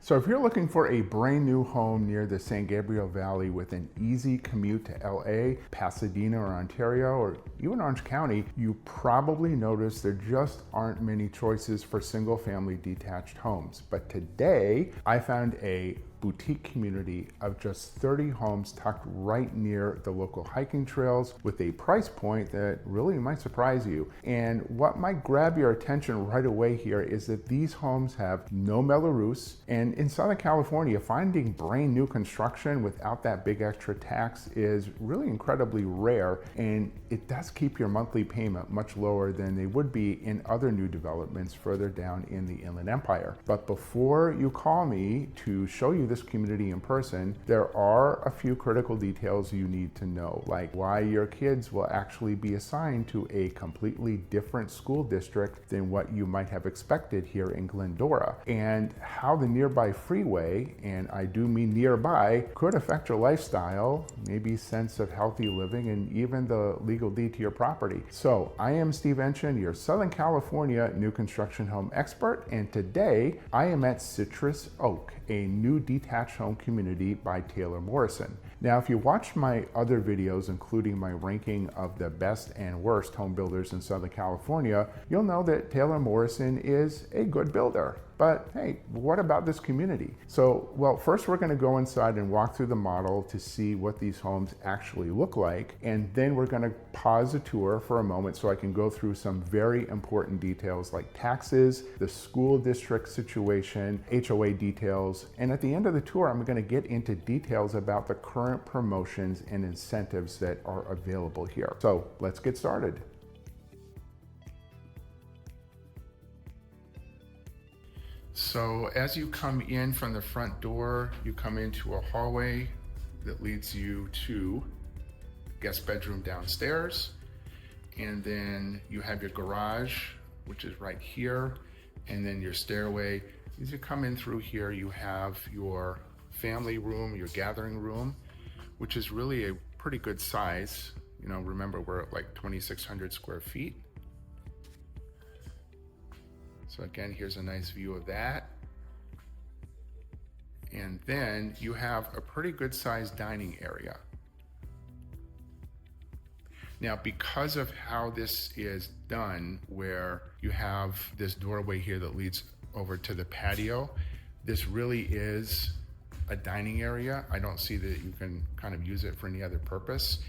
So if you're looking for a brand new home near the San Gabriel Valley with an easy commute to LA, Pasadena, or Ontario, or even Orange County, you probably noticed there just aren't many choices for single family detached homes. But today I found a boutique community of just 30 homes tucked right near the local hiking trails with a price point that really might surprise you. And what might grab your attention right away here is that these homes have no metal roofs, and in Southern California, finding brand new construction without that big extra tax is really incredibly rare, and it does keep your monthly payment much lower than they would be in other new developments further down in the Inland Empire. But before you call me to show you this community in person, there are a few critical details you need to know, like why your kids will actually be assigned to a completely different school district than what you might have expected here in Glendora, and how the nearby freeway, and I do mean nearby, could affect your lifestyle, maybe sense of healthy living, and even the legal deed to your property. So I am Steve Enchin, your Southern California new construction home expert, and today I am at Citrus Oak, a new detached home community by Taylor Morrison. Now, if you watched my other videos, including my ranking of the best and worst home builders in Southern California, you'll know that Taylor Morrison is a good builder. But hey, what about this community? So, well, first we're going to go inside and walk through the model to see what these homes actually look like. And then we're going to pause the tour for a moment so I can go through some very important details like taxes, the school district situation, HOA details. And at the end of the tour, I'm going to get into details about the current promotions and incentives that are available here. So let's get started. So as you come in from the front door, you come into a hallway that leads you to guest bedroom downstairs. And then you have your garage, which is right here. And then your stairway. As you come in through here, you have your family room, your gathering room, which is really a pretty good size. You know, remember we're at like 2,600 square feet. So again, here's a nice view of that. And then you have a pretty good sized dining area. Now, because of how this is done, where you have this doorway here that leads over to the patio, this really is a dining area. I don't see that you can kind of use it for any other purpose.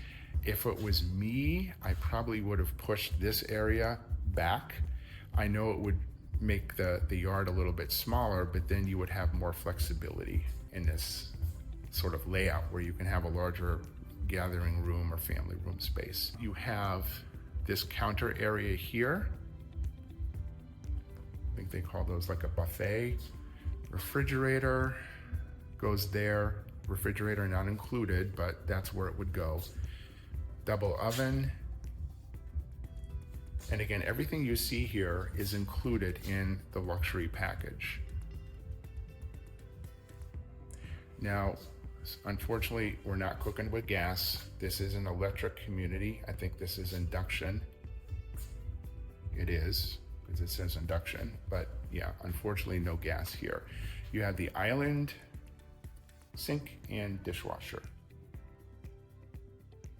If it was me, I probably would have pushed this area back. I know it would make the yard a little bit smaller, but then you would have more flexibility in this sort of layout where you can have a larger gathering room or family room space. You have this counter area here. I think they call those like a buffet. Refrigerator goes there. Refrigerator not included, but that's where it would go. Double oven. And again, everything you see here is included in the luxury package. Now, unfortunately, we're not cooking with gas. This is an electric community. I think this is induction. It is, because it says induction, but yeah, unfortunately no gas here. You have the island sink and dishwasher.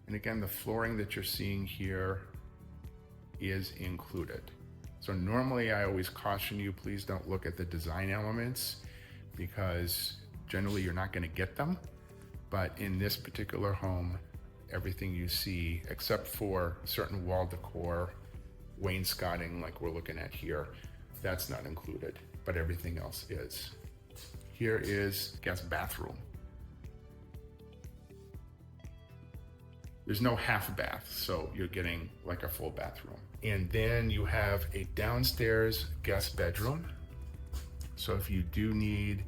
And again, the flooring that you're seeing here is included. So normally I always caution you, please don't look at the design elements because generally you're not going to get them. But in this particular home, everything you see, except for certain wall decor, wainscoting like we're looking at here, that's not included, but everything else is. Here is guest bathroom. There's no half bath, so you're getting like a full bathroom. And then you have a downstairs guest bedroom. So if you do need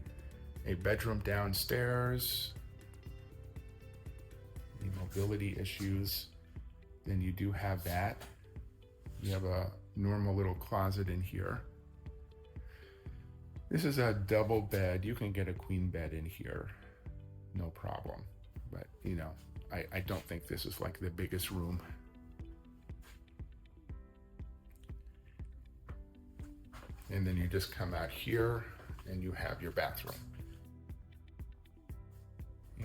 a bedroom downstairs, any mobility issues, then you do have that. You have a normal little closet in here. This is a double bed. You can get a queen bed in here, no problem. But you know, I don't think this is like the biggest room. And then you just come out here and you have your bathroom.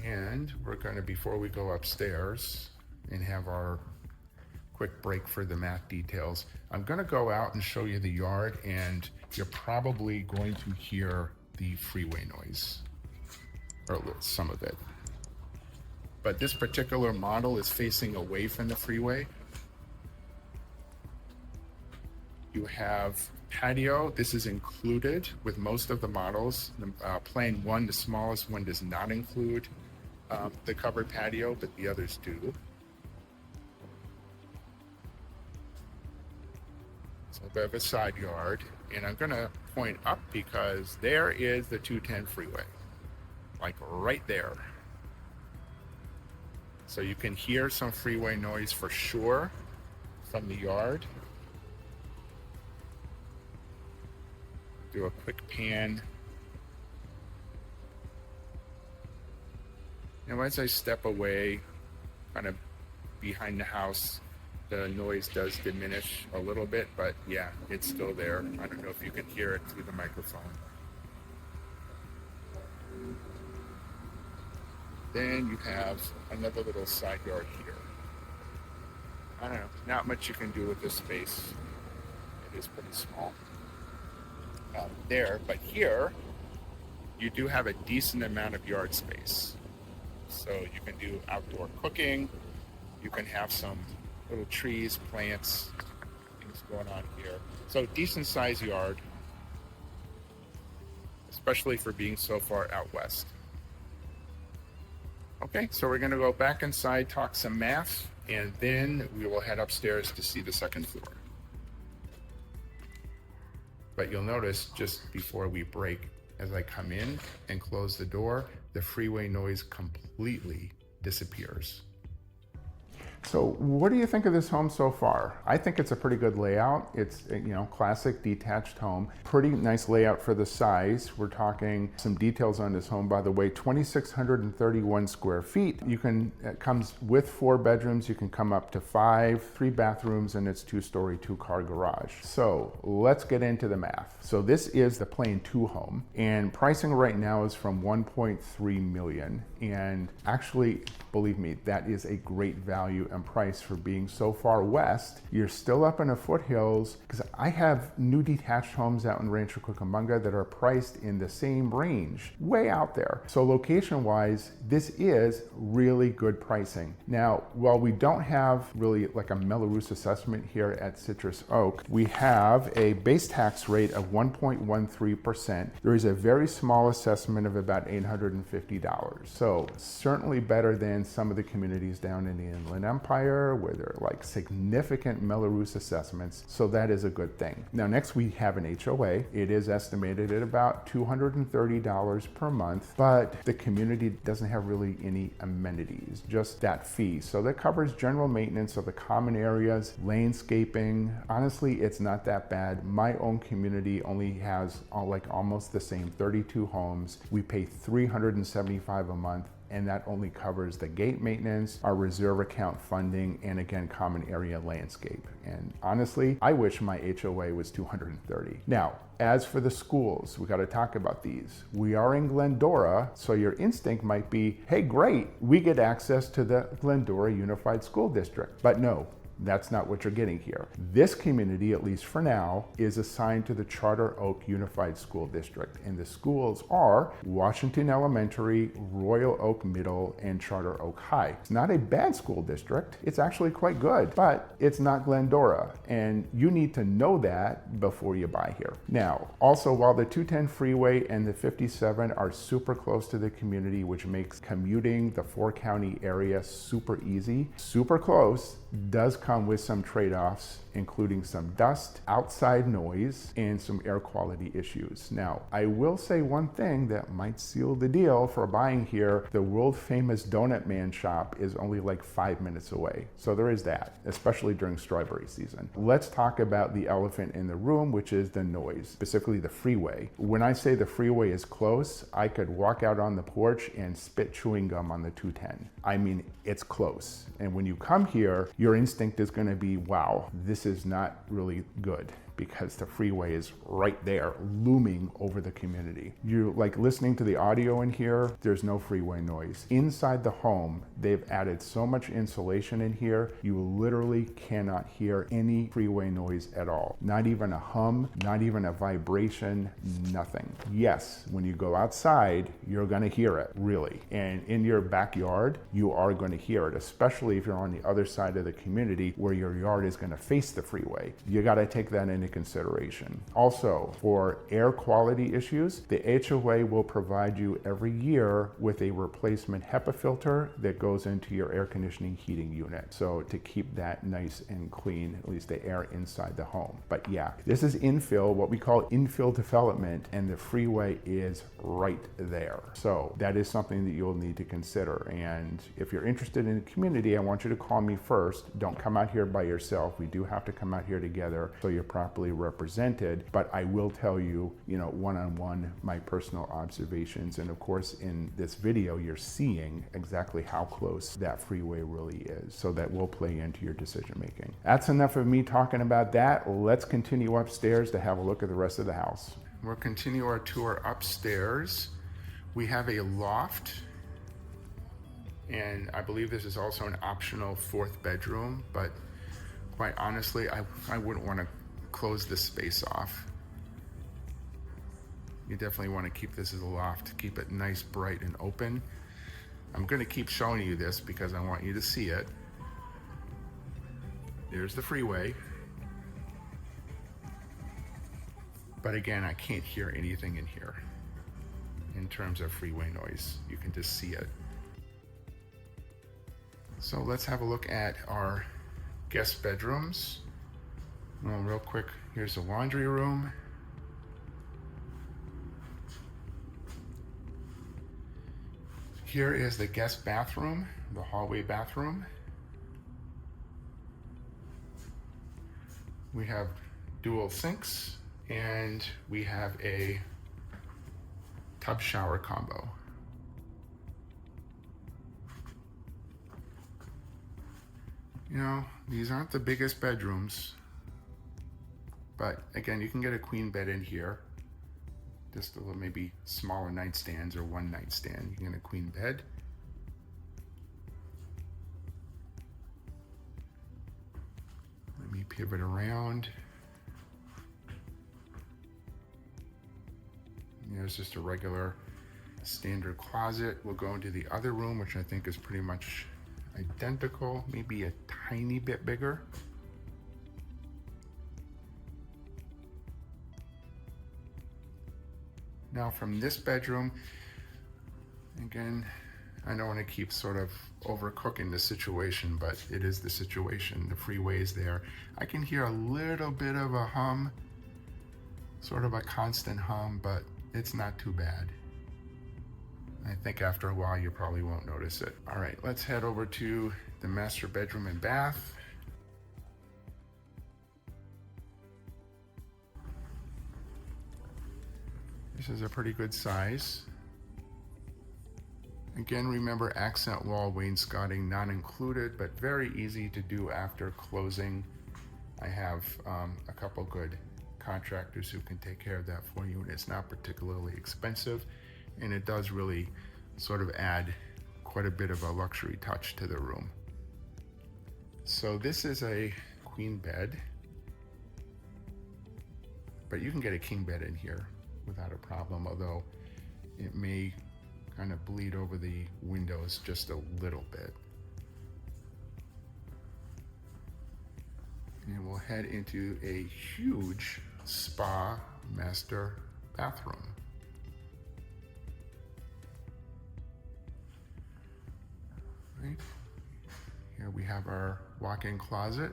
And we're going to, before we go upstairs and have our quick break for the math details, I'm going to go out and show you the yard, and you're probably going to hear the freeway noise, or some of it. But this particular model is facing away from the freeway. You have patio. This is included with most of the models. Plane 1, the smallest one, does not include the covered patio, but the others do. It's a bit of a side yard, and I'm gonna point up because there is the 210 freeway, like right there. So you can hear some freeway noise for sure from the yard. Do a quick pan. Now as I step away, kind of behind the house, the noise does diminish a little bit, but yeah, it's still there. I don't know if you can hear it through the microphone. Then you have another little side yard here. I don't know, not much you can do with this space. It is pretty small. There, but here, you do have a decent amount of yard space. So you can do outdoor cooking, you can have some little trees, plants, things going on here. So decent sized yard, especially for being so far out west. Okay, so we're gonna go back inside, talk some math, and then we will head upstairs to see the second floor. But you'll notice just before we break, as I come in and close the door, the freeway noise completely disappears. So what do you think of this home so far? I think it's a pretty good layout. It's, classic detached home. Pretty nice layout for the size. We're talking some details on this home, by the way, 2,631 square feet. It comes with 4 bedrooms. You can come up to 5, 3 bathrooms, and it's 2-story, 2-car garage. So let's get into the math. So this is the Plane 2 home, and pricing right now is from $1.3 million. And actually, believe me, that is a great value and price for being so far west. You're still up in the foothills, because I have new detached homes out in Rancho Cucamonga that are priced in the same range, way out there. So location wise, this is really good pricing. Now, while we don't have really like a Mello-Roos assessment here at Citrus Oak, we have a base tax rate of 1.13%. There is a very small assessment of about $850. So certainly better than some of the communities down in the Inland Empire where there are like significant Mello-Roos assessments. So that is a good thing. Now next we have an HOA. It is estimated at about $230 per month, but the community doesn't have really any amenities, just that fee. So that covers general maintenance of the common areas, landscaping. Honestly, it's not that bad. My own community only has almost the same 32 homes. We pay $375 a month, and that only covers the gate maintenance, our reserve account funding, and again, common area landscape. And honestly, I wish my HOA was $230. Now, as for the schools, we got to talk about these. We are in Glendora, so your instinct might be, hey, great, we get access to the Glendora Unified School District. But no, that's not what you're getting here. This community, at least for now, is assigned to the Charter Oak Unified School District, and the schools are Washington Elementary, Royal Oak Middle, and Charter Oak High. It's not a bad school district. It's actually quite good, but it's not Glendora, and you need to know that before you buy here. Now, also, while the 210 freeway and the 57 are super close to the community, which makes commuting the 4-county area super easy, super close does come with some trade-offs, including some dust, outside noise, and some air quality issues. Now, I will say one thing that might seal the deal for buying here. The world famous Donut Man shop is only like 5 minutes away. So there is that, especially during strawberry season. Let's talk about the elephant in the room, which is the noise, specifically the freeway. When I say the freeway is close, I could walk out on the porch and spit chewing gum on the 210. I mean, it's close. And when you come here, your instinct is going to be, wow, this is not really good, because the freeway is right there, looming over the community. You like listening to the audio in here, there's no freeway noise. Inside the home, they've added so much insulation in here, you literally cannot hear any freeway noise at all. Not even a hum, not even a vibration, nothing. Yes, when you go outside, you're gonna hear it, really. And in your backyard, you are gonna hear it, especially if you're on the other side of the community where your yard is gonna face the freeway. You gotta take that into consideration. Also, for air quality issues, the HOA will provide you every year with a replacement HEPA filter that goes into your air conditioning heating unit. So to keep that nice and clean, at least the air inside the home. But yeah, this is infill, what we call infill development, and the freeway is right there. So that is something that you'll need to consider. And if you're interested in the community, I want you to call me first. Don't come out here by yourself. We do have to come out here together so you're properly represented. But I will tell you, one-on-one, my personal observations. And of course, in this video, you're seeing exactly how close that freeway really is. So that will play into your decision making. That's enough of me talking about that. Let's continue upstairs to have a look at the rest of the house. We'll continue our tour upstairs. We have a loft, and I believe this is also an optional 4th bedroom, but quite honestly, I wouldn't want to close this space off. You definitely want to keep this as a loft, keep it nice, bright, and open. I'm going to keep showing you this because I want you to see it. There's the freeway. But again, I can't hear anything in here in terms of freeway noise. You can just see it. So let's have a look at our guest bedrooms. Well, real quick, here's the laundry room. Here is the guest bathroom, the hallway bathroom. We have dual sinks, and we have a tub shower combo. These aren't the biggest bedrooms, but again, you can get a queen bed in here. Just a little, maybe smaller nightstands or one nightstand. You can get a queen bed. Let me pivot around. There's just a regular standard closet. We'll go into the other room, which I think is pretty much identical, maybe a tiny bit bigger. Now from this bedroom, again, I don't want to keep sort of overcooking the situation, but it is the situation. The freeway is there. I can hear a little bit of a hum, sort of a constant hum, but it's not too bad. I think after a while you probably won't notice it. All right, let's head over to the master bedroom and bath. This is a pretty good size. Again, remember accent wall wainscoting not included, but very easy to do after closing. I have a couple good contractors who can take care of that for you, and it's not particularly expensive, and it does really sort of add quite a bit of a luxury touch to the room. So this is a queen bed, but you can get a king bed in here without a problem, although it may kind of bleed over the windows just a little bit. And we'll head into a huge spa master bathroom. Right. Here we have our walk-in closet.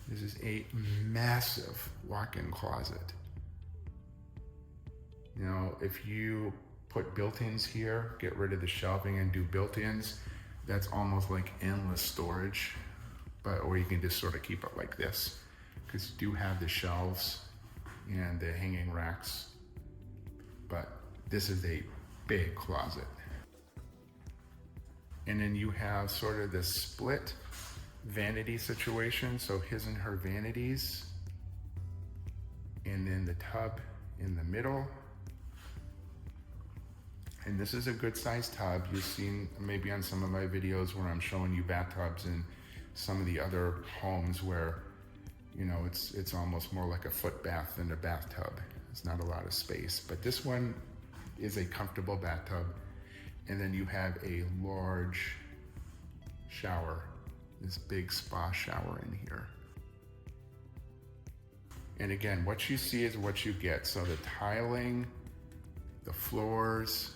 This is a massive walk-in closet. If you put built-ins here, get rid of the shelving and do built-ins, that's almost like endless storage, or you can just sort of keep it like this, because you do have the shelves and the hanging racks, but this is a big closet. And then you have sort of this split vanity situation, so his and her vanities, and then the tub in the middle. And this is a good sized tub. You've seen maybe on some of my videos where I'm showing you bathtubs in some of the other homes where, you know, it's almost more like a foot bath than a bathtub. It's not a lot of space, but this one is a comfortable bathtub. And then you have a large shower, this big spa shower in here. And again, what you see is what you get. So the tiling, the floors,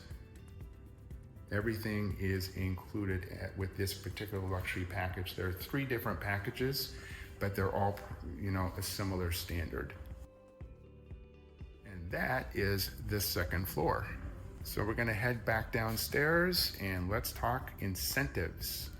everything is included with this particular luxury package. There are 3 different packages, but they're all, you know, a similar standard. And that is the 2nd floor. So we're gonna head back downstairs and let's talk incentives.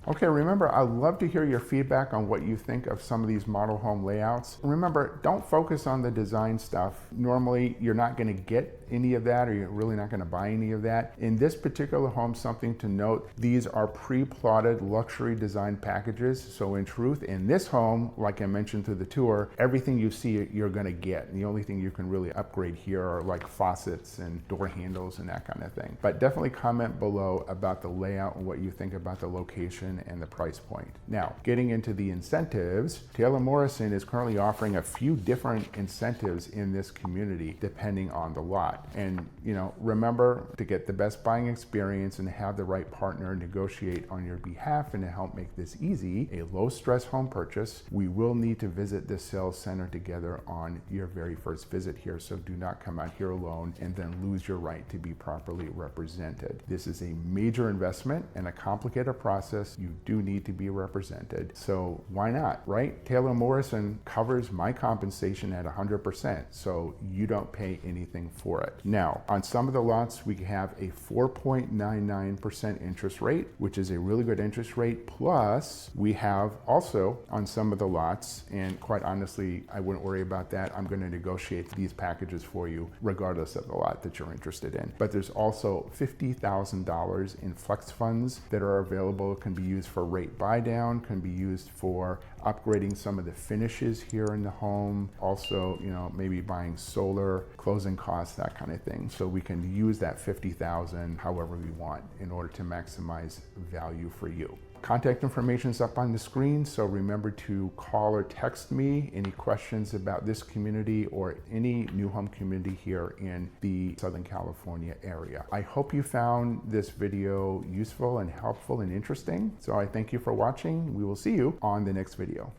Okay, remember, I'd love to hear your feedback on what you think of some of these model home layouts. Remember, don't focus on the design stuff. Normally, you're not gonna get any of that, or you're really not gonna buy any of that. In this particular home, something to note, these are pre-plotted luxury design packages. So in truth, in this home, like I mentioned through the tour, everything you see, you're gonna get. And the only thing you can really upgrade here are like faucets and door handles and that kind of thing. But definitely comment below about the layout and what you think about the location and the price point. Now, getting into the incentives, Taylor Morrison is currently offering a few different incentives in this community depending on the lot. And, you know, remember to get the best buying experience and have the right partner negotiate on your behalf. And to help make this easy, a low stress home purchase, we will need to visit the sales center together on your very first visit here. So do not come out here alone and then lose your right to be properly represented. This is a major investment and a complicated process. You do need to be represented. So why not, right? Taylor Morrison covers my compensation at 100%, so you don't pay anything for it. Now, on some of the lots, we have a 4.99% interest rate, which is a really good interest rate. Plus, we have also on some of the lots, and quite honestly, I wouldn't worry about that. I'm going to negotiate these packages for you regardless of the lot that you're interested in. But there's also $50,000 in flex funds that are available. It can be used for rate buy down, can be used for upgrading some of the finishes here in the home. Also, you know, maybe buying solar, closing costs, that kind of thing. So we can use that $50,000 however we want in order to maximize value for you. Contact information is up on the screen, so remember to call or text me any questions about this community or any new home community here in the Southern California area. I hope you found this video useful and helpful and interesting. So I thank you for watching. We will see you on the next video.